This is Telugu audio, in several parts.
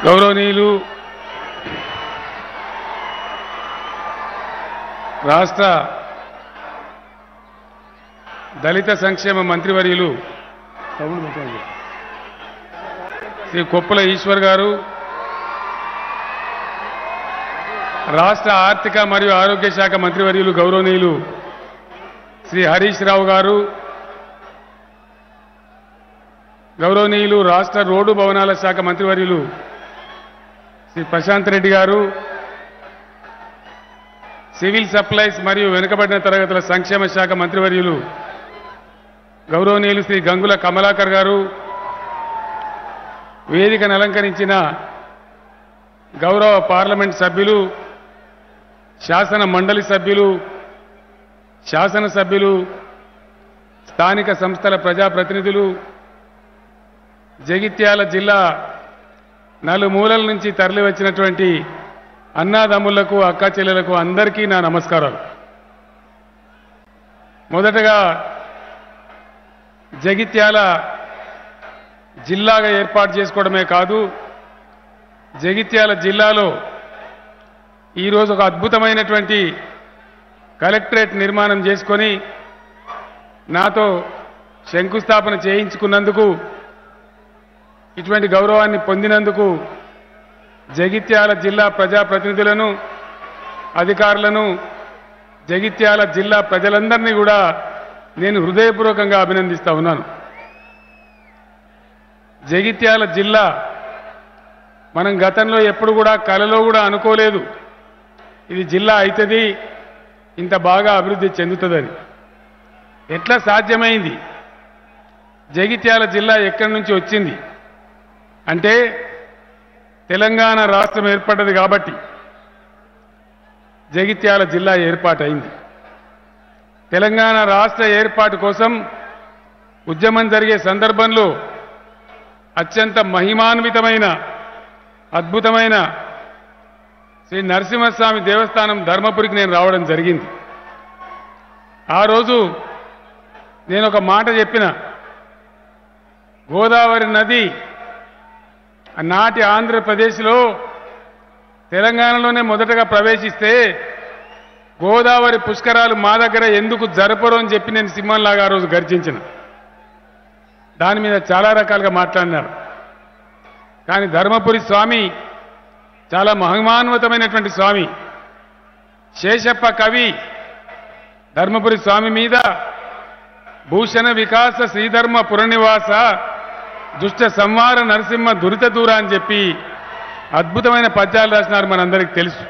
గౌరవనీయులు రాష్ట్ర దళిత సంక్షేమ మంత్రివర్యులు శ్రీ కొప్పుల ఈశ్వర్ గారు, రాష్ట్ర ఆర్థిక మరియు ఆరోగ్య శాఖ మంత్రివర్యులు గౌరవనీయులు శ్రీ హరీష్ రావు గారు, గౌరవనీయులు రాష్ట్ర రోడ్డు భవనాల శాఖ మంత్రివర్యులు శ్రీ ప్రశాంత్ రెడ్డి గారు, సివిల్ సప్లైస్ మరియు వెనుకబడిన తరగతుల సంక్షేమ శాఖ మంత్రివర్యులు గౌరవనీయులు శ్రీ గంగుల కమలాకర్ గారు, వేదికను అలంకరించిన గౌరవ పార్లమెంట్ సభ్యులు, శాసన మండలి సభ్యులు, శాసనసభ్యులు, స్థానిక సంస్థల ప్రజాప్రతినిధులు, జగిత్యాల జిల్లా నలుమూలల నుంచి తరలివచ్చినటువంటి అన్నాదమ్ములకు, అక్కా చెల్లెలకు అందరికీ నా నమస్కారాలు. మొదటగా జగిత్యాల జిల్లాగా ఏర్పాటు చేసుకోవడమే కాదు, జగిత్యాల జిల్లాలో ఈరోజు ఒక అద్భుతమైనటువంటి కలెక్టరేట్ నిర్మాణం చేసుకొని నాతో శంకుస్థాపన చేయించుకున్నందుకు, ఇటువంటి గౌరవాన్ని పొందినందుకు జగిత్యాల జిల్లా ప్రజాప్రతినిధులను, అధికారులను, జగిత్యాల జిల్లా ప్రజలందరినీ కూడా నేను హృదయపూర్వకంగా అభినందిస్తా ఉన్నాను. జగిత్యాల జిల్లా మనం గతంలో ఎప్పుడు కూడా కలలో కూడా అనుకోలేదు ఇది జిల్లా అవుతుంది, ఇంత బాగా అభివృద్ధి చెందుతుందని. ఎట్లా సాధ్యమైంది? జగిత్యాల జిల్లా ఎక్కడి నుంచి వచ్చింది అంటే తెలంగాణ రాష్ట్రం ఏర్పడ్డది కాబట్టి జగిత్యాల జిల్లా ఏర్పాటైంది. తెలంగాణ రాష్ట్ర ఏర్పాటు కోసం ఉద్యమం జరిగే సందర్భంలో అత్యంత మహిమాన్వితమైన అద్భుతమైన శ్రీ నరసింహస్వామి దేవస్థానం ధర్మపురికి నేను రావడం జరిగింది. ఆ రోజు నేను ఒక మాట చెప్పిన, గోదావరి నది నాటి ఆంధ్రప్రదేశ్లో తెలంగాణలోనే మొదటగా ప్రవేశిస్తే గోదావరి పుష్కరాలు మా దగ్గర ఎందుకు జరపరు అని చెప్పి నేను సింహంలాగా ఆ రోజు గర్జించిన. దాని మీద చాలా రకాలుగా మాట్లాడినారు. కానీ ధర్మపురి స్వామి చాలా మహిమాన్వితమైనటువంటి స్వామి. శేషప్ప కవి ధర్మపురి స్వామి మీద భూషణ వికాస శ్రీధర్మ పురనివాస దుష్ట సంహార నరసింహ దురిత దూర అని చెప్పి అద్భుతమైన పద్యాలు రాసినారు, మనందరికీ తెలుసు.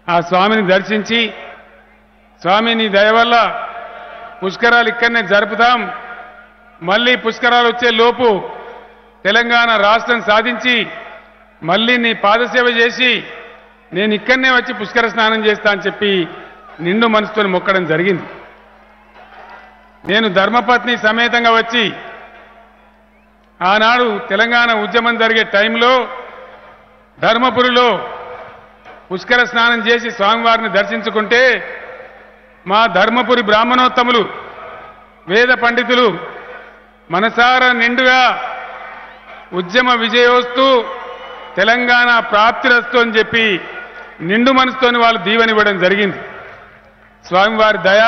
ఆ స్వామిని దర్శించి, స్వామి నీ దయ వల్ల పుష్కరాలు ఇక్కడనే జరుపుతాం, మళ్ళీ పుష్కరాలు వచ్చే లోపు తెలంగాణ రాష్ట్రం సాధించి మళ్ళీ నీ పాదసేవ చేసి నేను ఇక్కడనే వచ్చి పుష్కర స్నానం చేస్తా అని చెప్పి నిండు మనసుతో మొక్కడం జరిగింది. నేను ధర్మపత్ని సమేతంగా వచ్చి ఆనాడు తెలంగాణ ఉద్యమం జరిగే టైంలో ధర్మపురిలో పుష్కర స్నానం చేసి స్వామివారిని దర్శించుకుంటే మా ధర్మపురి బ్రాహ్మణోత్తములు, వేద పండితులు మనసారా నిండుగా ఉద్యమ విజయోస్తు తెలంగాణ ప్రాప్తిరస్తు అని చెప్పి నిండు మనసుతోని వాళ్ళు దీవెనివ్వడం జరిగింది. స్వామివారి దయ,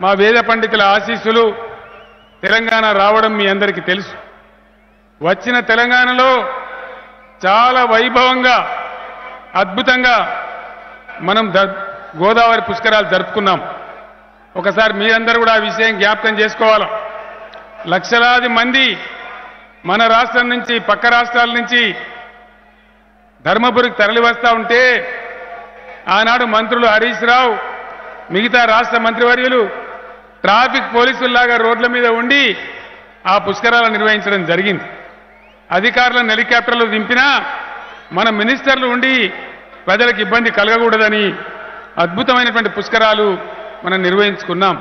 మా వేద పండితుల ఆశీస్సులు తెలంగాణ రావడం మీ అందరికీ తెలుసు. వచ్చిన తెలంగాణలో చాలా వైభవంగా అద్భుతంగా మనం గోదావరి పుష్కరాలు జరుపుకున్నాం. ఒకసారి మీరందరూ కూడా ఆ విషయం జ్ఞాపకం చేసుకోవాలి. లక్షలాది మంది మన రాష్ట్రం నుంచి, పక్క రాష్ట్రాల నుంచి ధర్మపురికి తరలి వస్తూ ఉంటే ఆనాడు మంత్రులు హరీష్ రావు, మిగతా రాష్ట్ర మంత్రివర్యులు ట్రాఫిక్ పోలీసుల్లాగా రోడ్ల మీద ఉండి ఆ పుష్కరాలు నిర్వహించడం జరిగింది. అధికారులను హెలికాప్టర్లు దింపినా మన మినిస్టర్లు ఉండి ప్రజలకు ఇబ్బంది కలగకూడదని అద్భుతమైనటువంటి పుష్కరాలు మనం నిర్వహించుకున్నాం.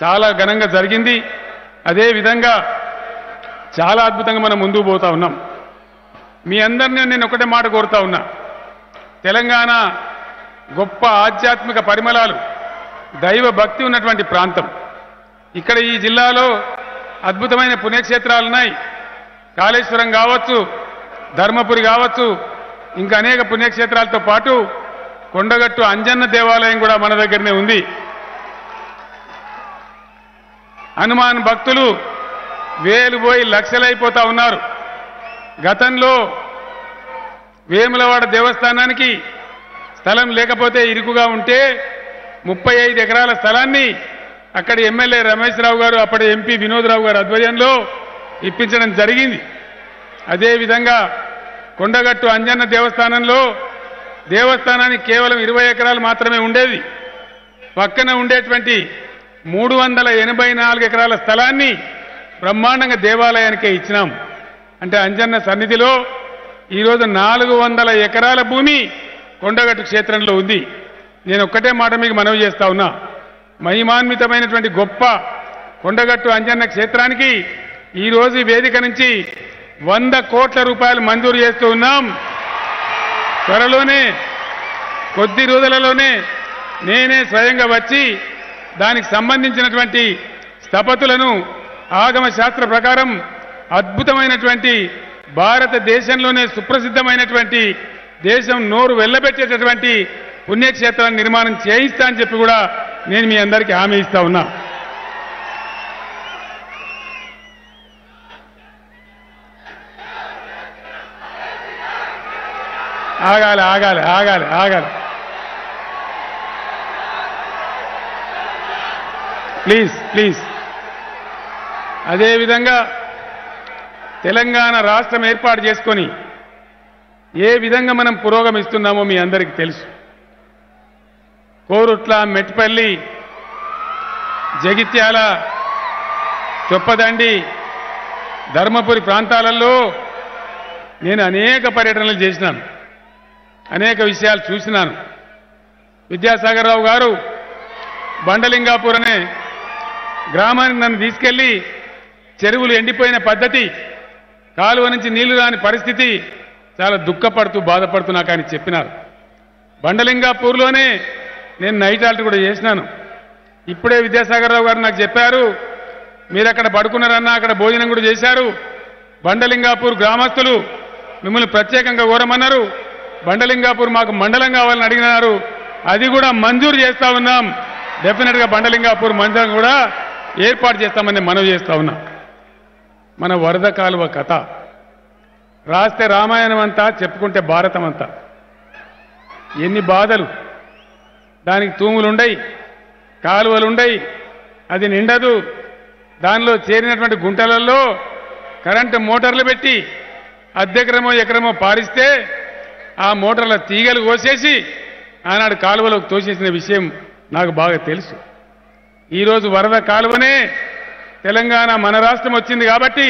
చాలా ఘనంగా జరిగింది. అదేవిధంగా చాలా అద్భుతంగా మనం ముందుకు పోతా ఉన్నాం. మీ అందరినీ నేను ఒకటే మాట కోరుతా ఉన్నా, తెలంగాణ గొప్ప ఆధ్యాత్మిక పరిమళాలు, దైవ భక్తి ఉన్నటువంటి ప్రాంతం. ఇక్కడ ఈ జిల్లాలో అద్భుతమైన పుణ్యక్షేత్రాలున్నాయి. కాళేశ్వరం కావచ్చు, ధర్మపురి కావచ్చు, ఇంకా అనేక పుణ్యక్షేత్రాలతో పాటు కొండగట్టు అంజన్న దేవాలయం కూడా మన దగ్గరనే ఉంది. హనుమాన్ భక్తులు వేలు పోయి లక్షలైపోతా ఉన్నారు. గతంలో వేములవాడ దేవస్థానానికి స్థలం లేకపోతే ఇరుకుగా ఉంటే 35 ఎకరాల స్థలాన్ని అక్కడి ఎమ్మెల్యే రమేష్ రావు గారు, అప్పటి ఎంపీ వినోద్ రావు గారు ఆధ్వర్యంలో ఇప్పించడం జరిగింది. అదేవిధంగా కొండగట్టు అంజన్న దేవస్థానంలో దేవస్థానానికి కేవలం 20 ఎకరాలు మాత్రమే ఉండేది. పక్కన ఉండేటువంటి 384 ఎకరాల స్థలాన్ని బ్రహ్మాండంగా దేవాలయానికే ఇచ్చినాం. అంటే అంజన్న సన్నిధిలో ఈరోజు 400 ఎకరాల భూమి కొండగట్టు క్షేత్రంలో ఉంది. నేను ఒక్కటే మాట మీకు మనవి చేస్తా ఉన్నా, మహిమాన్వితమైనటువంటి గొప్ప కొండగట్టు అంజన్న క్షేత్రానికి ఈరోజు వేదిక నుంచి 100 కోట్ల రూపాయలు మంజూరు చేస్తూ ఉన్నాం. త్వరలోనే కొద్ది రోజులలోనే నేనే స్వయంగా వచ్చి దానికి సంబంధించినటువంటి స్థపతులను ఆగమ శాస్త్ర ప్రకారం అద్భుతమైనటువంటి భారతదేశంలోనే సుప్రసిద్ధమైనటువంటి దేశం నోరు వెళ్లబెట్టేటటువంటి పుణ్యక్షేత్రాన్ని నిర్మాణం చేయిస్తా అని చెప్పి కూడా నేను మీ అందరికీ హామీ ఇస్తా ఉన్నా. ఆగాలి ఆగాలి ఆగాలి ఆగాలి ప్లీజ్ ప్లీజ్. అదేవిధంగా తెలంగాణ రాష్ట్రం ఏర్పాటు చేసుకొని ఏ విధంగా మనం పురోగమిస్తున్నామో మీ అందరికీ తెలుసు. కోరుట్ల, మెట్పల్లి, జగిత్యాల, చొప్పదండి, ధర్మపురి ప్రాంతాలలో నేను అనేక పర్యటనలు చేసినాను, అనేక విషయాలు చూసినాను. విద్యాసాగర్ రావు గారు బండలింగాపూర్ అనే గ్రామానికి నన్ను తీసుకెళ్లి చెరువులు ఎండిపోయిన పద్ధతి, కాలువ నుంచి నీళ్లు రాని పరిస్థితి, చాలా దుఃఖపడుతూ బాధపడుతూ నాకు ఆయన చెప్పినారు. బండలింగాపూర్లోనే నేను నైట్ హాల్ట్ కూడా చేసినాను. ఇప్పుడే విద్యాసాగర్ రావు గారు నాకు చెప్పారు, మీరు అక్కడ పడుకున్నారన్నా, అక్కడ భోజనం కూడా చేశారు. బండలింగాపూర్ గ్రామస్తులు మిమ్మల్ని ప్రత్యేకంగా కోరమన్నారు. బండలింగాపూర్ మాకు మండలం కావాలని అడిగినారు. అది కూడా మంజూరు చేస్తా ఉన్నాం. డెఫినెట్ గా బండలింగాపూర్ మండలం కూడా ఏర్పాటు చేస్తామని మనవి చేస్తా ఉన్నాం. మన వరద కాలువ కథ రాస్తే రామాయణం అంతా, చెప్పుకుంటే భారతం అంతా. ఎన్ని బాధలు, దానికి తూములుండయి, కాలువలుండయి, అది నిండదు. దానిలో చేరినటువంటి గుంటలలో కరెంటు మోటార్లు పెట్టి అద్దెకరమో ఎకరమో పారిస్తే ఆ మోటార్ల తీగలు కోసేసి ఆనాడు కాలువలోకి తోసేసిన విషయం నాకు బాగా తెలుసు. ఈరోజు వరద కాలువనే తెలంగాణ మన రాష్ట్రం వచ్చింది కాబట్టి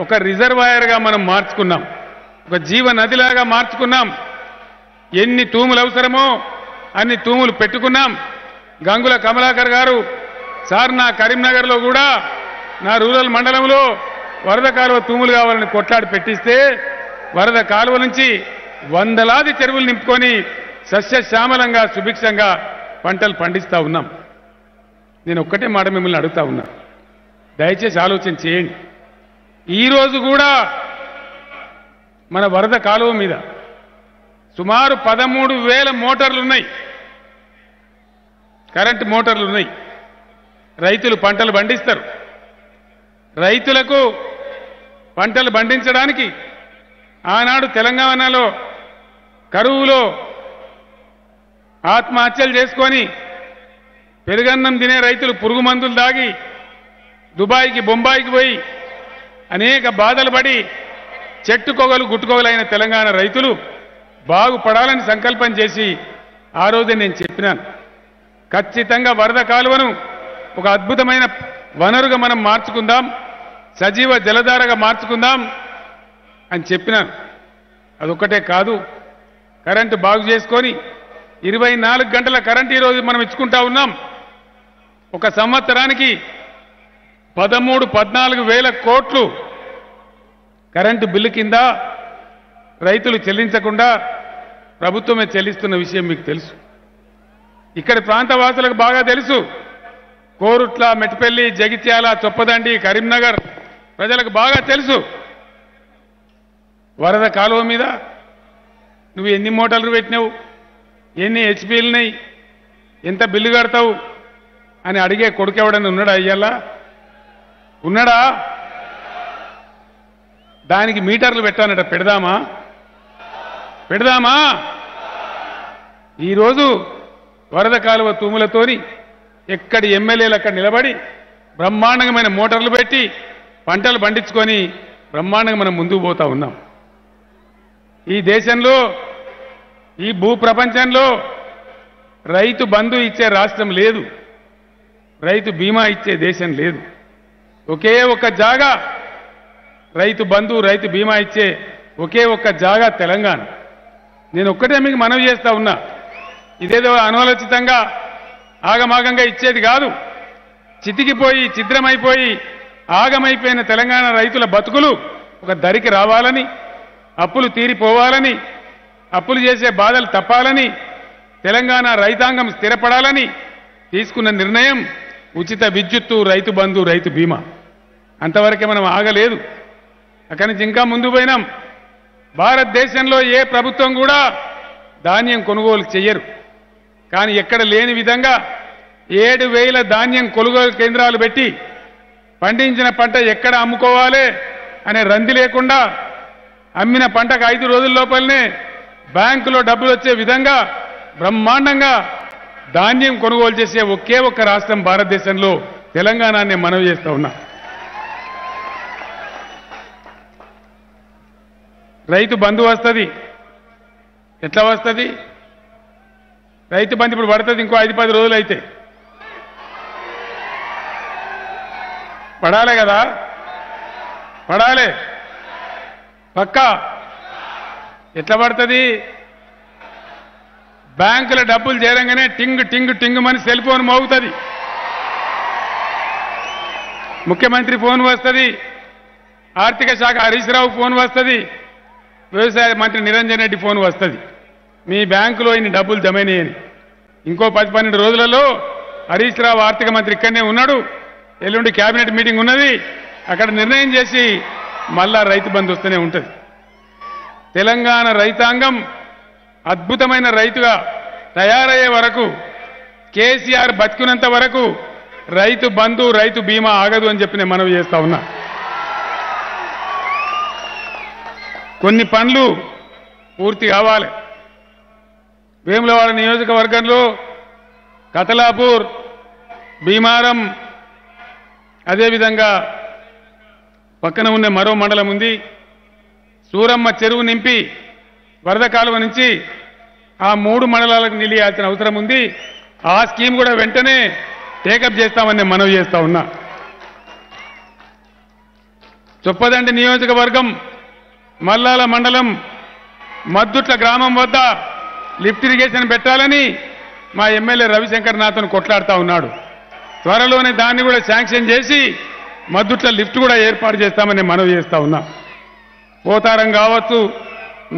ఒక రిజర్వాయర్గా మనం మార్చుకున్నాం, ఒక జీవ నదిలాగా మార్చుకున్నాం. ఎన్ని తూములు అవసరమో అన్ని తూములు పెట్టుకున్నాం. గంగుల కమలాకర్ గారు సార్, నా కరీంనగర్లో కూడా నా రూరల్ మండలంలో వరద కాలువ తూములు కావాలని కొట్లాడి పెట్టిస్తే వరద కాలువ నుంచి వందలాది చెరువులు నింపుకొని సస్యశ్యామలంగా సుభిక్షంగా పంటలు పండిస్తా ఉన్నాం. నేను ఒక్కటే మాట మిమ్మల్ని అడుగుతా ఉన్నా, దయచేసి ఆలోచన చేయండి. ఈరోజు కూడా మన వరద కాలువ మీద సుమారు 13,000 మోటార్లు ఉన్నాయి, కరెంటు మోటార్లు ఉన్నాయి. రైతులు పంటలు పండిస్తారు. రైతులకు పంటలు పండించడానికి ఆనాడు తెలంగాణలో కరువులో ఆత్మహత్యలు చేసుకొని పెరుగన్నం తినే రైతులు పురుగు మందులు దాగి దుబాయ్కి, బొంబాయికి పోయి అనేక బాధలు పడి చెట్టుకొగలు గుట్టుకొగలైన తెలంగాణ రైతులు బాగుపడాలని సంకల్పం చేసి ఆ రోజే నేను చెప్పినాను, ఖచ్చితంగా వరద కాలువను ఒక అద్భుతమైన వనరుగా మనం మార్చుకుందాం, సజీవ జలధారగా మార్చుకుందాం అని చెప్పినాను. అదొక్కటే కాదు, కరెంటు బాగు చేసుకొని 24 గంటల కరెంటు ఈరోజు మనం ఇచ్చుకుంటా ఉన్నాం. ఒక సంవత్సరానికి 13-14 వేల కోట్లు కరెంటు బిల్లు కింద రైతులు చెల్లించకుండా ప్రభుత్వమే చెల్లిస్తున్న విషయం మీకు తెలుసు. ఇక్కడి ప్రాంతవాసులకు బాగా తెలుసు. కోరుట్ల, మెట్పల్లి, జగిత్యాల, చొప్పదండి, కరీంనగర్ ప్రజలకు బాగా తెలుసు. వరద కాలువ మీద నువ్వు ఎన్ని మోటార్లు పెట్టినావు, ఎన్ని హెచ్పీలున్నాయి, ఎంత బిల్లు కడతావు అని అడిగే కొడుకు ఎవడని ఉన్నాడా? అయ్యల్లా ఉన్నాడా? దానికి మీటర్లు పెట్టానట. పెడదామా? ఈరోజు వరద కాలువ తూములతోని ఎక్కడి ఎమ్మెల్యేలు అక్కడ నిలబడి బ్రహ్మాండమైన మోటార్లు పెట్టి పంటలు పండించుకొని బ్రహ్మాండంగా మనం ముందుకు పోతా ఉన్నాం. ఈ దేశంలో, ఈ భూప్రపంచంలో రైతు బంధు ఇచ్చే రాష్ట్రం లేదు, రైతు బీమా ఇచ్చే దేశం లేదు. ఒకే ఒక్క జాగా రైతు బంధు, రైతు బీమా ఇచ్చే ఒకే ఒక్క జాగా తెలంగాణ. నేను ఒక్కటే మీకు మనవి చేస్తా ఉన్నా, ఇదేదో అనాలోచితంగా ఆగమాగంగా ఇచ్చేది కాదు. చితికిపోయి ఛిద్రమైపోయి ఆగమైపోయిన తెలంగాణ రైతుల బతుకులు ఒక దరికి రావాలని, అప్పులు తీరిపోవాలని, అప్పులు చేసే బాధలు తప్పాలని, తెలంగాణ రైతాంగం స్థిరపడాలని తీసుకున్న నిర్ణయం ఉచిత విద్యుత్తు, రైతు బంధు, రైతు బీమా. అంతవరకే మనం ఆగలేదు, అక్కడి నుంచి ఇంకా ముందు పోయినాం. భారతదేశంలో ఏ ప్రభుత్వం కూడా ధాన్యం కొనుగోలు చెయ్యరు, కానీ ఎక్కడ లేని విధంగా 7,000 ధాన్యం కొనుగోలు కేంద్రాలు పెట్టి పండించిన పంట ఎక్కడ అమ్ముకోవాలి అనే రంది లేకుండా అమ్మిన పంటకు 5 రోజుల లోపలనే బ్యాంకులో డబ్బులు వచ్చే విధంగా బ్రహ్మాండంగా ధాన్యం కొనుగోలు చేసే ఒకే ఒక్క రాష్ట్రం భారతదేశంలో తెలంగాణనే మనవి చేస్తా ఉన్నా. రైతు బంధు వస్తుంది. ఎట్లా వస్తుంది? రైతు బంధు ఇప్పుడు పడుతుంది, ఇంకో 5-10 రోజులు అయితే పడాలే కదా, పడాలే పక్కా. ఎట్లా పడుతుంది? బ్యాంకుల డబ్బులు చేరంగానే టింగ్ టింగ్ టింగ్ అని సెల్ ఫోన్ మోగుతుంది, ముఖ్యమంత్రి ఫోన్ వస్తుంది, ఆర్థిక శాఖ హరీష్ రావు ఫోన్ వస్తుంది, వ్యవసాయ మంత్రి నిరంజన్ రెడ్డి ఫోన్ వస్తుంది, మీ బ్యాంకులో ఇన్ని డబ్బులు జమైనాయని. ఇంకో 10-12 రోజులలో హరీష్ రావు ఆర్థిక మంత్రి ఇక్కడనే ఉన్నాడు, ఎల్లుండి కేబినెట్ మీటింగ్ ఉన్నది, అక్కడ నిర్ణయం చేసి మళ్ళా రైతు బంధు వస్తూనే ఉంటుంది. తెలంగాణ రైతాంగం అద్భుతమైన రైతుగా తయారయ్యే వరకు, కేసీఆర్ బతికినంత వరకు రైతు బంధు, రైతు బీమా ఆగదు అని చెప్పి నేను మనవి చేస్తా ఉన్నా. కొన్ని పనులు పూర్తి కావాలి. వేములవాడ నియోజకవర్గంలో కతలాపూర్, భీమారం, అదేవిధంగా పక్కన ఉన్న మరో మండలం ఉంది, సూరమ్మ చెరువు నింపి వరద కాలువ నుంచి ఆ 3 మండలాలకు నీళ్ళు ఇవ్వాల్సిన అవసరం ఉంది. ఆ స్కీమ్ కూడా వెంటనే టేకప్ చేస్తామని నేను మనవి చేస్తా ఉన్నా. చొప్పదండి నియోజకవర్గం మల్లాల మండలం మద్దుట్ల గ్రామం వద్ద లిఫ్ట్ ఇరిగేషన్ పెట్టాలని మా ఎమ్మెల్యే రవిశంకర్ నాథన్ కొట్లాడుతా ఉన్నాడు. త్వరలోనే దాన్ని కూడా శాంక్షన్ చేసి మద్దుట్ల లిఫ్ట్ కూడా ఏర్పాటు చేస్తామని మనవి చేస్తా ఉన్నా. పోతారం కావచ్చు,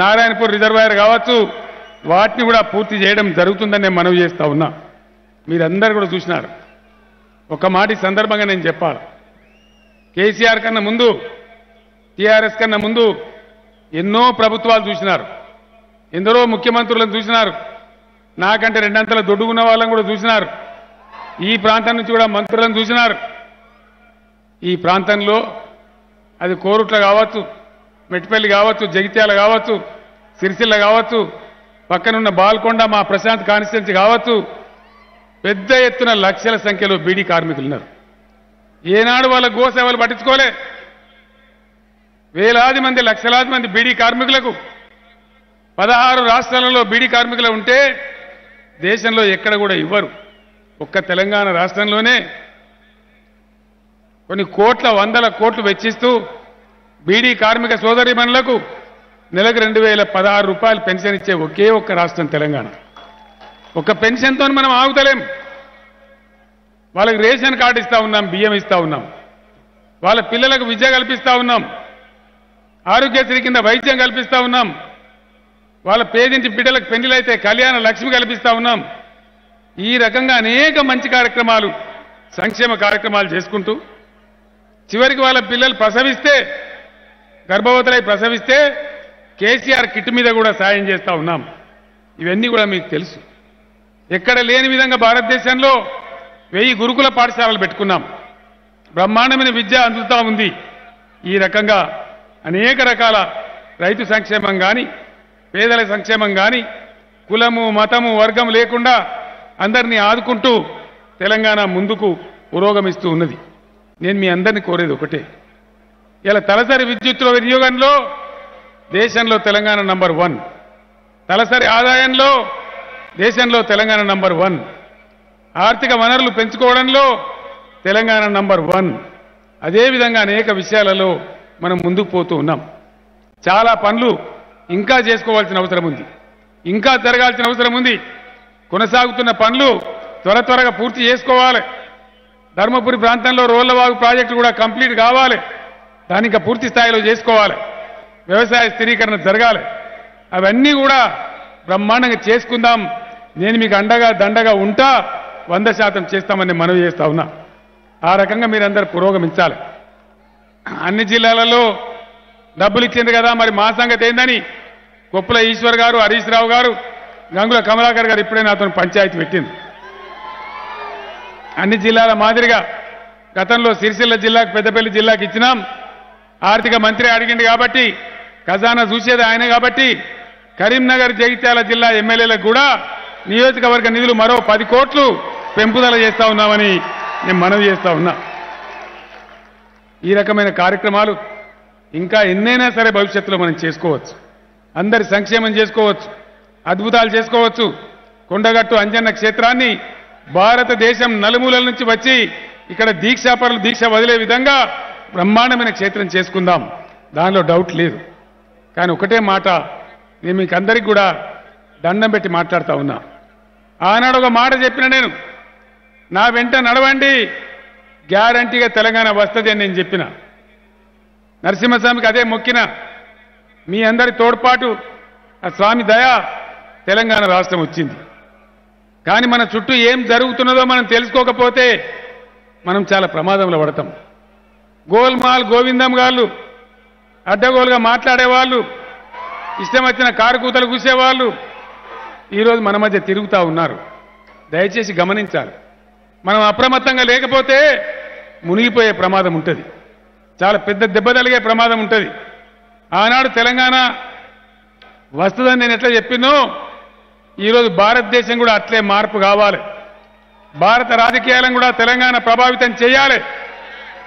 నారాయణపూర్ రిజర్వాయర్ కావచ్చు, వాటిని కూడా పూర్తి చేయడం జరుగుతుందని మనవి చేస్తా ఉన్నా. మీరందరూ కూడా చూసినారు. ఒక మాట ఈ సందర్భంగా నేను చెప్పాలి. కేసీఆర్ కన్నా ముందు, టీఆర్ఎస్ కన్నా ముందు ఎన్నో ప్రభుత్వాలు చూసినారు, ఎందరో ముఖ్యమంత్రులను చూసినారు, నాకంటే 2 అంతల దొడ్డుకున్న వాళ్ళని కూడా చూసినారు. ఈ ప్రాంతం నుంచి కూడా మంత్రులను చూసినారు. ఈ ప్రాంతంలో అది కోరుట్ల కావచ్చు, మెట్పల్లి కావచ్చు, జగిత్యాల కావచ్చు, సిరిసిల్ల కావచ్చు, పక్కనున్న బాల్కొండ మా ప్రశాంత్ కాన్స్టిట్యున్సీ కావచ్చు, పెద్ద ఎత్తున లక్షల సంఖ్యలో బీడీ కార్మికులు ఉన్నారు. ఏనాడు వాళ్ళ గోసేవలు పట్టించుకోలే. వేలాది మంది, లక్షలాది మంది బీడీ కార్మికులకు 16 రాష్ట్రాలలో బీడీ కార్మికులు ఉంటే దేశంలో ఎక్కడ కూడా ఇవ్వరు. ఒక్క తెలంగాణ రాష్ట్రంలోనే కొన్ని కోట్ల, 100 కోట్లు వెచ్చిస్తూ బీడీ కార్మిక సోదరీమణులకు నెలకు 2,016 రూపాయలు పెన్షన్ ఇచ్చే ఒకే ఒక్క రాష్ట్రం తెలంగాణ. ఒక పెన్షన్తో మనం ఆగుతలేం. వాళ్ళకి రేషన్ కార్డు ఇస్తా ఉన్నాం, బియ్యం ఇస్తా ఉన్నాం, వాళ్ళ పిల్లలకు విద్య కల్పిస్తా ఉన్నాం, ఆరోగ్యశ్రీ కింద వైద్యం కల్పిస్తా ఉన్నాం, వాళ్ళ పేదింటి బిడ్డలకు పెళ్లిలైతే కళ్యాణ లక్ష్మి కల్పిస్తా ఉన్నాం. ఈ రకంగా అనేక మంచి కార్యక్రమాలు, సంక్షేమ కార్యక్రమాలు చేసుకుంటూ చివరికి వాళ్ళ పిల్లలు ప్రసవిస్తే, గర్భవతులై ప్రసవిస్తే కేసీఆర్ కిట్ మీద కూడా సాయం చేస్తా ఉన్నాం. ఇవన్నీ కూడా మీకు తెలుసు. ఎక్కడ లేని విధంగా భారతదేశంలో 1000 గురుకుల పాఠశాలలు పెట్టుకున్నాం. బ్రహ్మాండమైన విద్య అందుతా ఉంది. ఈ రకంగా అనేక రకాల రైతు సంక్షేమం కానీ, పేదల సంక్షేమం కానీ, కులము మతము వర్గం లేకుండా అందరినీ ఆదుకుంటూ తెలంగాణ ముందుకు పురోగమిస్తూ ఉన్నది. నేను మీ అందరినీ కోరేది ఒకటే, ఇలా తలసరి విద్యుత్ వినియోగంలో దేశంలో తెలంగాణ నంబర్ 1, తలసరి ఆదాయంలో దేశంలో తెలంగాణ నంబర్ 1, ఆర్థిక వనరులు పెంచుకోవడంలో తెలంగాణ నంబర్ 1. అదేవిధంగా అనేక విషయాలలో మనం ముందుకు పోతూ ఉన్నాం. చాలా పనులు ఇంకా చేసుకోవాల్సిన అవసరం ఉంది, ఇంకా జరగాల్సిన అవసరం ఉంది. కొనసాగుతున్న పనులు త్వరగా పూర్తి చేసుకోవాలి. ధర్మపురి ప్రాంతంలో రోళ్లవాగు ప్రాజెక్టు కూడా కంప్లీట్ కావాలి. దానికి పూర్తి స్థాయిలో చేసుకోవాలి. వ్యవసాయ స్థిరీకరణ జరగాలి. అవన్నీ కూడా బ్రహ్మాండంగా చేసుకుందాం. నేను మీకు అండగా దండగా ఉంటా, 100% చేస్తామని మనవి చేస్తా ఉన్నా. ఆ రకంగా మీరందరూ పురోగమించాలి. అన్ని జిల్లాలలో డబ్బులు ఇచ్చింది కదా, మరి మా సంగతి ఏందని కొప్పుల ఈశ్వర్ గారు, హరీష్ రావు గారు, గంగుల కమలాకర్ గారు ఇప్పుడే నాతో పంచాయతీ పెట్టింది. అన్ని జిల్లాల మాదిరిగా గతంలో సిరిసిల్ల జిల్లాకు, పెద్దపల్లి జిల్లాకు ఇచ్చినాం. ఆర్థిక మంత్రి అడిగింది కాబట్టి, ఖజానా చూసేది ఆయన కాబట్టి, కరీంనగర్ జగిత్యాల జిల్లా ఎమ్మెల్యేలకు కూడా నియోజకవర్గ నిధులు మరో 10 కోట్లు పెంపుదల చేస్తా ఉన్నామని నేను మనవి చేస్తా ఉన్నా. ఈ రకమైన కార్యక్రమాలు ఇంకా ఎన్నైనా సరే భవిష్యత్తులో మనం చేసుకోవచ్చు. అందరి సంక్షేమం చేసుకోవచ్చు, అద్భుతాలు చేసుకోవచ్చు. కొండగట్టు అంజన్న క్షేత్రాన్ని భారతదేశం నలుమూలల నుంచి వచ్చి ఇక్కడ దీక్షాపరులు దీక్ష వదిలే విధంగా బ్రహ్మాండమైన క్షేత్రం చేసుకుందాం, దానిలో డౌట్ లేదు. కానీ ఒకటే మాట నేను మీకు అందరికీ కూడా దండం పెట్టి మాట్లాడుతూ ఉన్నా. ఆనాడు ఒక మాట చెప్పిన, నేను నా వెంట నడవండి, గ్యారంటీగా తెలంగాణ వస్తుంది అని నేను చెప్పిన. నరసింహస్వామికి అదే మొక్కిన. మీ అందరి తోడ్పాటు, ఆ స్వామి దయ, తెలంగాణ రాష్ట్రం వచ్చింది. కానీ మన చుట్టూ ఏం జరుగుతున్నదో మనం తెలుసుకోకపోతే మనం చాలా ప్రమాదంలో పడతాం. గోల్మాల్ గోవిందం గాళ్ళు, అడ్డగోలుగా మాట్లాడేవాళ్ళు, ఇష్టం వచ్చిన కారుకూతలు కూసేవాళ్ళు ఈరోజు మన మధ్య తిరుగుతూ ఉన్నారు. దయచేసి గమనించాలి. మనం అప్రమత్తంగా లేకపోతే మునిగిపోయే ప్రమాదం ఉంటుంది, చాలా పెద్ద దెబ్బ తగిలే ప్రమాదం ఉంటుంది. ఆనాడు తెలంగాణ వస్తుందని నేను ఎట్లా చెప్పినో, ఈరోజు భారతదేశం కూడా అట్లే మార్పు కావాలి. భారత రాజకీయాలను కూడా తెలంగాణ ప్రభావితం చేయాలి.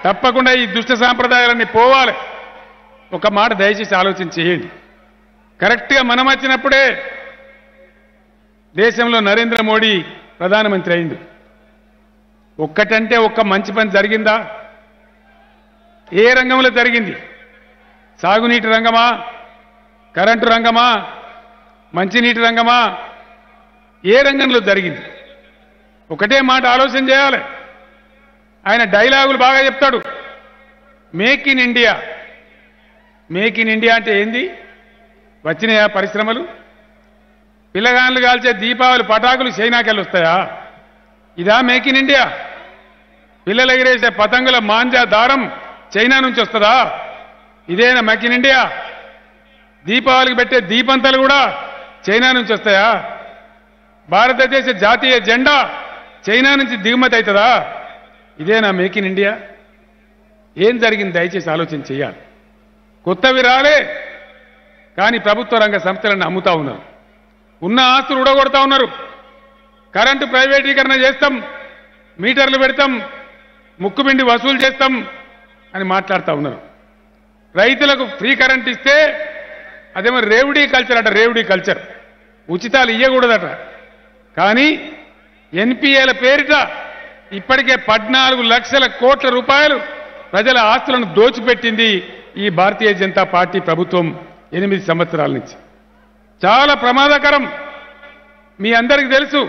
తప్పకుండా ఈ దుష్ట సాంప్రదాయాలన్నీ పోవాలి. ఒక మాట దయచేసి ఆలోచన చేయండి. కరెక్ట్గా మనం వచ్చినప్పుడే దేశంలో నరేంద్ర మోడీ ప్రధానమంత్రి అయింది. ఒక్కటంటే ఒక్క మంచి పని జరిగిందా? ఏ రంగంలో జరిగింది? సాగునీటి రంగమా, కరెంటు రంగమా, మంచినీటి రంగమా, ఏ రంగంలో జరిగింది? ఒకటే మాట ఆలోచన చేయాలి. ఆయన డైలాగులు బాగా చెప్తాడు. Make in India. Make in India అంటే ఏంది? వచ్చినాయా పరిశ్రమలు? పిల్లగాళ్ళు కాల్చే దీపావళి పటాకులు చైనాకెళ్ళి వస్తాయా? ఇదా మేక్ ఇన్ ఇండియా? పిల్లలు ఎగిరేసే పతంగుల మాంజా దారం చైనా నుంచి వస్తుందా? ఇదేనా మేక్ ఇన్ ఇండియా? దీపావళికి పెట్టే దీపంతలు కూడా చైనా నుంచి వస్తాయా? భారతదేశ జాతీయ జెండా చైనా నుంచి దిగుమతి అవుతుందా? ఇదేనా మేక్ ఇన్ ఇండియా? ఏం జరిగింది? దయచేసి ఆలోచన చేయాలి. కొత్తవి రాలే, కానీ ప్రభుత్వ రంగ సంస్థలను అమ్ముతా ఉన్నారు. ఉన్న ఆస్తులు ఉడగొడతా ఉన్నారు. కరెంటు ప్రైవేటీకరణ చేస్తాం, మీటర్లు పెడతాం, ముక్కుబిండి వసూలు చేస్తాం అని మాట్లాడుతూ ఉన్నారు. రైతులకు ఫ్రీ కరెంట్ ఇస్తే అదేమో రేవుడీ కల్చర్ అట. రేవుడీ కల్చర్ ఉచితాలు ఇవ్వకూడదట. కానీ ఎన్పిఏల పేరిట ఇప్పటికే 14 లక్షల కోట్ల రూపాయలు ప్రజల ఆస్తులను దోచిపెట్టింది ఈ భారతీయ జనతా పార్టీ ప్రభుత్వం 8 సంవత్సరాల నుంచి. చాలా ప్రమాదకరం. మీ అందరికీ తెలుసు.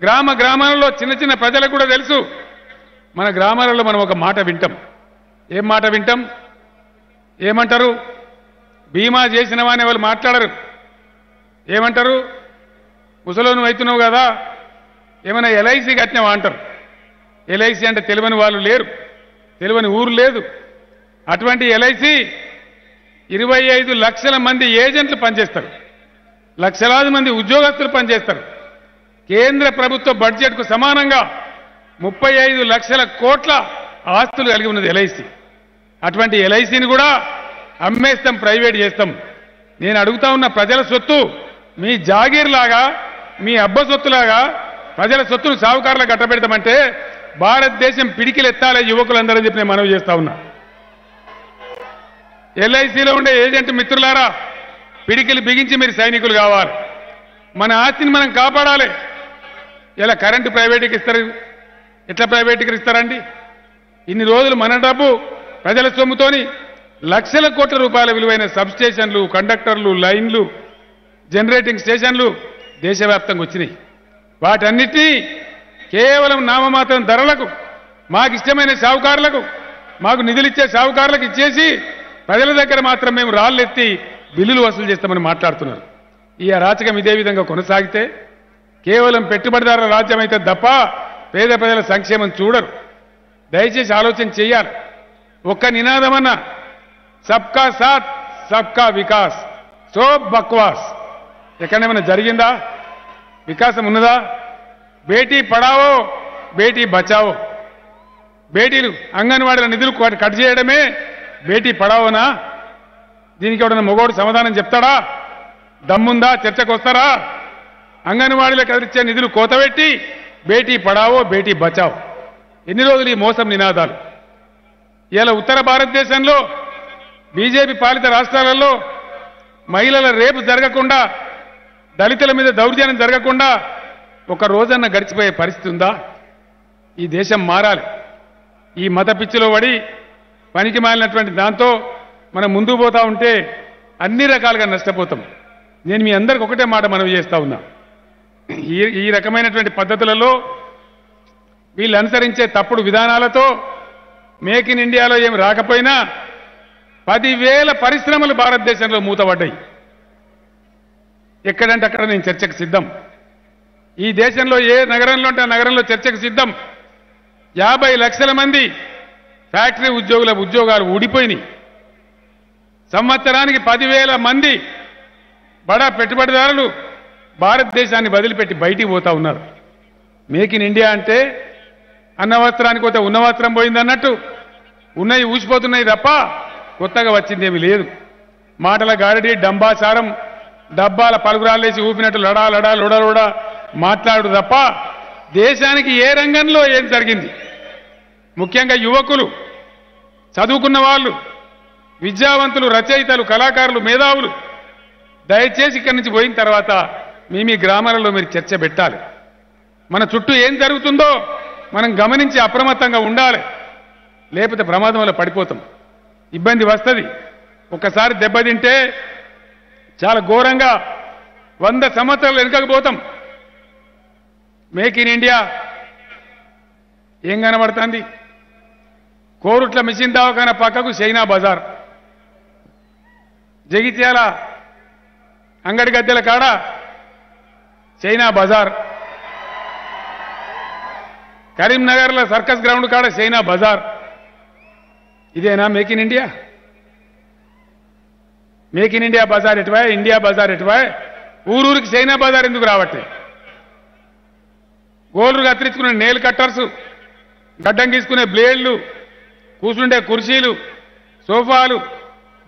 గ్రామాలలో చిన్న చిన్న ప్రజలకు కూడా తెలుసు. మన గ్రామాలలో మనం ఒక మాట వింటాం. ఏం మాట వింటాం? ఏమంటారు? బీమా చేసిన వాని వాళ్ళు మాట్లాడరు. ఏమంటారు? ముసలోను అవుతున్నావు కదా, ఏమైనా ఎల్ఐసి కట్టినావా అంటారు. ఎల్ఐసి అంటే తెలియని వాళ్ళు లేరు, తెలియని ఊరు లేదు. అటువంటి ఎల్ఐసి 25 లక్షల మంది ఏజెంట్లు పనిచేస్తారు, లక్షలాది మంది ఉద్యోగస్తులు పనిచేస్తారు. కేంద్ర ప్రభుత్వ బడ్జెట్కు సమానంగా 35 లక్షల కోట్ల ఆస్తులు కలిగి ఉన్నది ఎల్ఐసి. అటువంటి ఎల్ఐసిని కూడా అమ్మేస్తాం, ప్రైవేట్ చేస్తాం. నేను అడుగుతా ఉన్న ప్రజల సొత్తు మీ జాగీర్లాగా, మీ అబ్బ సొత్తులాగా ప్రజల సొత్తును సావుకారులకు కట్టబెడతామంటే భారతదేశం పిడికిలెత్తాలే యువకులందరూ చెప్పి నేను మనవి చేస్తా ఉన్నా. ఎల్ఐసిలో ఉండే ఏజెంట్ మిత్రులారా, పిడికిలు బిగించి మీరు సైనికులు కావాలి. మన ఆస్తిని మనం కాపాడాలి. ఇలా కరెంటు ప్రైవేట్కి ఇస్తారు, ఎట్లా ప్రైవేట్కి ఇస్తారండి? ఇన్ని రోజులు మన డబ్బు ప్రజల సొమ్ముతోని లక్షల కోట్ల రూపాయల విలువైన సబ్ స్టేషన్లు, కండక్టర్లు, లైన్లు, జనరేటింగ్ స్టేషన్లు దేశవ్యాప్తంగా వచ్చినాయి. వాటన్నిటినీ కేవలం నామమాత్రం ధరలకు, మాకు ఇష్టమైన సావుకారులకు, మాకు నిధులిచ్చే సావుకారులకు ఇచ్చేసి ప్రజల దగ్గర మాత్రం మేము రాళ్ళెత్తి బిల్లులు వసూలు చేస్తామని మాట్లాడుతున్నారు. ఈ అరాచకం ఇదే విధంగా కొనసాగితే కేవలం పెట్టుబడిదారుల రాజ్యం అయితే తప్ప పేద ప్రజల సంక్షేమం చూడరు. దయచేసి ఆలోచన చేయాలి. ఒక్క నినాదమన్నా సబ్కా సాత్ సబ్కా వికాస్, సో బక్వాస్ ఎక్కడేమైనా జరిగిందా? వికాసం ఉన్నదా? బేటీ పడావో బేటీ బచావో, బేటీలు అంగన్వాడీల నిధులు కట్ చేయడమే బేటీ పడావోనా? దీనికి ఎవడన్నా మొగోడు సమాధానం చెప్తాడా? దమ్ముందా? చర్చకు వస్తారా? అంగన్వాడీలకు ఎదిరించే నిధులు కోతబెట్టి బేటీ పడావో బేటీ బచావో. ఎన్ని రోజులు ఈ మోసం నినాదాలు? ఇలా ఉత్తర భారతదేశంలో బీజేపీ పాలిత రాష్ట్రాలలో మహిళల రేపు జరగకుండా, దళితుల మీద దౌర్జన్యం జరగకుండా ఒక రోజన్న గడిచిపోయే పరిస్థితి ఉందా? ఈ దేశం మారాలి. ఈ మత పిచ్చిలో పడి పనికి మాలినటువంటి దాంతో మనం ముందుకు పోతా ఉంటే అన్ని రకాలుగా నష్టపోతాం. నేను మీ అందరికి ఒకటే మాట మనవి చేస్తా ఉన్నా. ఈ రకమైనటువంటి పద్ధతులలో వీళ్ళు అనుసరించే తప్పుడు విధానాలతో మేక్ ఇన్ ఇండియాలో ఏం రాకపోయినా 10,000 పరిశ్రమలు భారతదేశంలో మూతపడ్డాయి. ఎక్కడంటే అక్కడ నేను చర్చకు సిద్ధం. ఈ దేశంలో ఏ నగరంలో అంటే ఆ నగరంలో చర్చకు సిద్ధం. 50 లక్షల మంది ఫ్యాక్టరీ ఉద్యోగుల ఉద్యోగాలు ఊడిపోయినాయి. సంవత్సరానికి 10,000 మంది బడా పెట్టుబడిదారులు భారతదేశాన్ని వదిలిపెట్టి బయటికి పోతా ఉన్నారు. మేక్ ఇన్ ఇండియా అంటే అన్న వస్త్రానికి పోతే ఉన్న వస్త్రం పోయిందన్నట్టు ఉన్నాయి ఊసిపోతున్నాయి తప్ప కొత్తగా వచ్చిందేమీ లేదు. మాటల గారడి, డంబాచారం, డబ్బాల పలుగురాలేసి ఊపినట్టు లడా లడా లొడ లొడ మాట్లాడు తప్ప దేశానికి ఏ రంగంలో ఏం జరిగింది? ముఖ్యంగా యువకులు, చదువుకున్న వాళ్ళు, విద్యావంతులు, రచయితలు, కళాకారులు, మేధావులు దయచేసి ఇక్కడి నుంచి పోయిన తర్వాత మీ గ్రామాలలో మీరు చర్చ పెట్టాలి. మన చుట్టూ ఏం జరుగుతుందో మనం గమనించి అప్రమత్తంగా ఉండాలి. లేకపోతే ప్రమాదంలో పడిపోతాం, ఇబ్బంది వస్తుంది. ఒక్కసారి దెబ్బతింటే చాలా ఘోరంగా 100 సంవత్సరాలు వెనుకపోతాం. మేక్ ఇన్ ఇండియా ఏం కనబడుతుంది? కోరుట్ల మిషన్ దవాఖాన పక్కకు చైనా బజార్, జగిత్యాల అంగడి గద్దెల కాడ చైనా బజార్, కరీంనగర్లో సర్కస్ గ్రౌండ్ కాడ చైనా బజార్. ఇదేనా make in India? Make in India బజార్ ఎటువా, ఇండియా బజార్ ఎటువా? ఊరూరికి చైనా బజార్ ఎందుకు రావట్లే? గోల్రు కత్తిరించుకునే నేల్ కట్టర్సు, గడ్డం గీసుకునే బ్లేడ్లు, కూర్చుండే కుర్చీలు, సోఫాలు,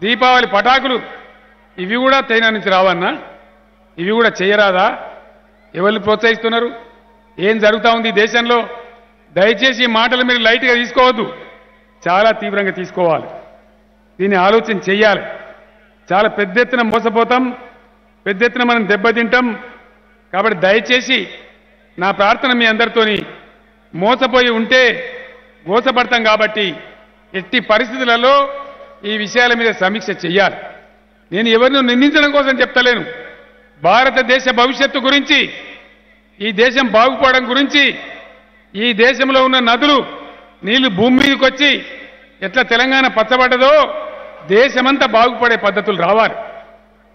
దీపావళి పటాకులు ఇవి కూడా చైనా నుంచి రావన్నా? ఇవి కూడా చేయరాదా? ఎవరిని ప్రోత్సహిస్తున్నారు? ఏం జరుగుతూ ఉంది ఈ దేశంలో? దయచేసి ఈ మాటలు మీరు లైట్గా తీసుకోవద్దు, చాలా తీవ్రంగా తీసుకోవాలి. దీన్ని ఆలోచన చెయ్యాలి. చాలా పెద్ద ఎత్తున మోసపోతాం, పెద్ద ఎత్తున మనం దెబ్బతింటాం. కాబట్టి దయచేసి నా ప్రార్థన మీ అందరితోని, మోసపోయి ఉంటే మోసపడతాం కాబట్టి ఎట్టి పరిస్థితులలో ఈ విషయాల మీద సమీక్ష చెయ్యాలి. నేను ఎవరిని నిందించడం కోసం చెప్తలేను. భారతదేశ భవిష్యత్తు గురించి, ఈ దేశం బాగుపడడం గురించి, ఈ దేశంలో ఉన్న నదులు నీళ్లు భూమి మీదకి వచ్చి ఎట్లా తెలంగాణ పచ్చబడ్డదో దేశమంతా బాగుపడే పద్ధతులు రావాలి.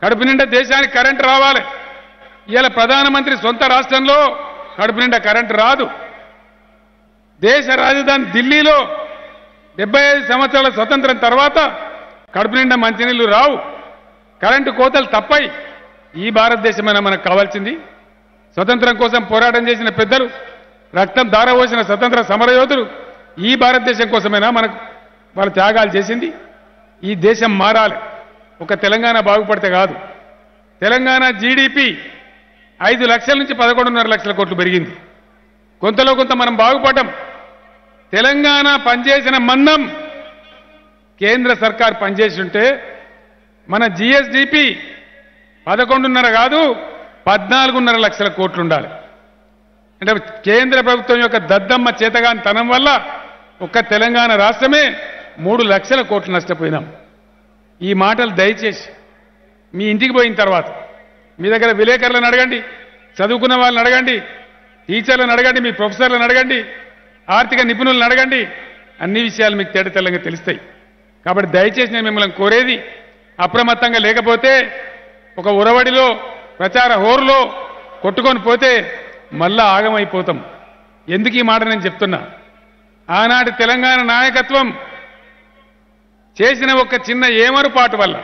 కడుపు నిండా దేశానికి కరెంటు రావాలి. ఇవాళ ప్రధానమంత్రి సొంత రాష్ట్రంలో కడుపు నిండా కరెంటు రాదు. దేశ రాజధాని ఢిల్లీలో 75 సంవత్సరాల స్వతంత్రం తర్వాత కడుపు నిండా మంచినీళ్లు రావు, కరెంటు కోతలు తప్పాయి. ఈ భారతదేశమైనా మనకు కావాల్సింది? స్వతంత్రం కోసం పోరాటం చేసిన పెద్దలు, రక్తం దారపోసిన స్వతంత్ర సమరయోధులు ఈ భారతదేశం కోసమైనా మనకు వాళ్ళ త్యాగాలు చేసింది? ఈ దేశం మారాలి, ఒక తెలంగాణ బాగుపడితే కాదు. తెలంగాణ జీడిపి 5 లక్షల నుంచి 11.5 లక్షల కోట్లు పెరిగింది. కొంతలో కొంత మనం బాగుపడ్డాం. తెలంగాణ పనిచేసిన మందం కేంద్ర సర్కార్ పనిచేసి ఉంటే మన జిఎస్డిపి 11.5 కాదు 14.5 లక్షల కోట్లు ఉండాలి. అంటే కేంద్ర ప్రభుత్వం యొక్క దద్దమ్మ చేతగాని తనం వల్ల ఒక్క తెలంగాణ రాష్ట్రమే 3 లక్షల కోట్లు నష్టపోయినాం. ఈ మాటలు దయచేసి మీ ఇంటికి పోయిన తర్వాత మీ దగ్గర విలేకరులను అడగండి, చదువుకున్న వాళ్ళని అడగండి, టీచర్లను అడగండి, మీ ప్రొఫెసర్లను అడగండి, ఆర్థిక నిపుణులను అడగండి. అన్ని విషయాలు మీకు తేటతెల్లంగా తెలుస్తాయి. కాబట్టి దయచేసి నేను మిమ్మల్ని కోరేది, అప్రమత్తంగా లేకపోతే ఒక ఉరవడిలో ప్రచార హోరులో కొట్టుకొని పోతే మళ్ళా ఆగమైపోతాం. ఎందుకు ఈ మాట నేను చెప్తున్నా? ఆనాటి తెలంగాణ నాయకత్వం చేసిన ఒక చిన్న ఏమరుపాటు వల్ల,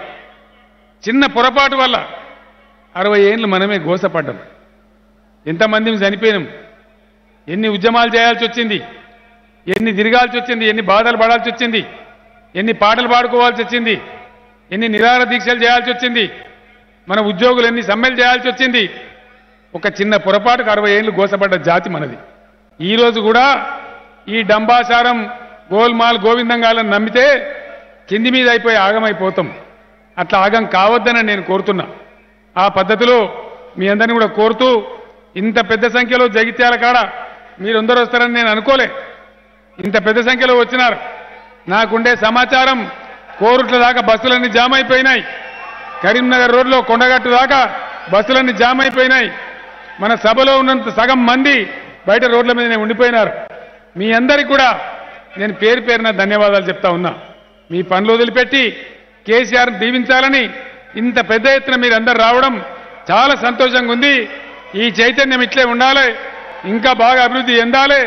చిన్న పొరపాటు వల్ల 60 ఏళ్ళు మనమే గోసపడ్డాం. ఎంతమందిని చనిపోయినాం, ఎన్ని ఉద్యమాలు చేయాల్సి వచ్చింది, ఎన్ని తిరగాల్సి వచ్చింది, ఎన్ని బాధలు పడాల్సి వచ్చింది, ఎన్ని పాటలు పాడుకోవాల్సి వచ్చింది, ఎన్ని నిరాహార దీక్షలు చేయాల్సి వచ్చింది, మన ఉద్యోగులు ఎన్ని సమ్మెలు చేయాల్సి వచ్చింది. ఒక చిన్న పొరపాటుకు 60 ఏళ్ళు గోసపడ్డ జాతి మనది. ఈరోజు కూడా ఈ డంబాసారం గోల్మాల్ గోవిందంగాలను నమ్మితే కింది మీద అయిపోయి ఆగమైపోతాం. అట్లా ఆగం కావద్దని నేను కోరుతున్నా. ఆ పద్ధతిలో మీ అందరినీ కూడా కోరుతూ, ఇంత పెద్ద సంఖ్యలో జగిత్యాల కాడ మీరందరూ వస్తారని నేను అనుకోలే. ఇంత పెద్ద సంఖ్యలో వచ్చినారు. నాకుండే సమాచారం కోరుట్ల దాకా బస్సులన్నీ జామ్ అయిపోయినాయి. కరీంనగర్ రోడ్లో కొండగట్టు దాకా బస్సులన్నీ జామ్ అయిపోయినాయి. మన సభలో ఉన్నంత సగం మంది బయట రోడ్ల మీద ఉండిపోయినారు. మీ అందరికీ కూడా నేను పేరు పేరున ధన్యవాదాలు చెప్తా ఉన్నా. మీ పనులు వదిలిపెట్టి కేసీఆర్ని దీవించాలని ఇంత పెద్ద ఎత్తున మీరందరూ రావడం చాలా సంతోషంగా ఉంది. ఈ చైతన్యం ఇట్లే ఉండాలి, ఇంకా బాగా అభివృద్ధి చెందాలి.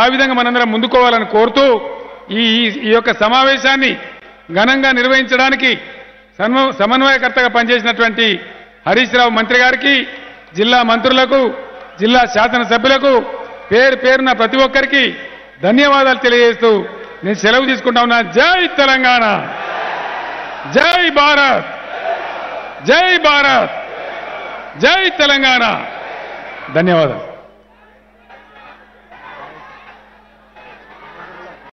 ఆ విధంగా మనందరం ముందుకోవాలని కోరుతూ ఈ యొక్క సమావేశాన్ని ఘనంగా నిర్వహించడానికి సమన్వయకర్తగా పనిచేసినటువంటి హరీష్ రావు మంత్రి గారికి, జిల్లా మంత్రులకు, జిల్లా శాసనసభ్యులకు పేరు పేరున ప్రతి ఒక్కరికి ధన్యవాదాలు తెలియజేస్తూ నేను సెలవు తీసుకుంటా ఉన్నా. జై తెలంగాణ, జై భారత్, జై భారత్, జై తెలంగాణ. ధన్యవాదాలు.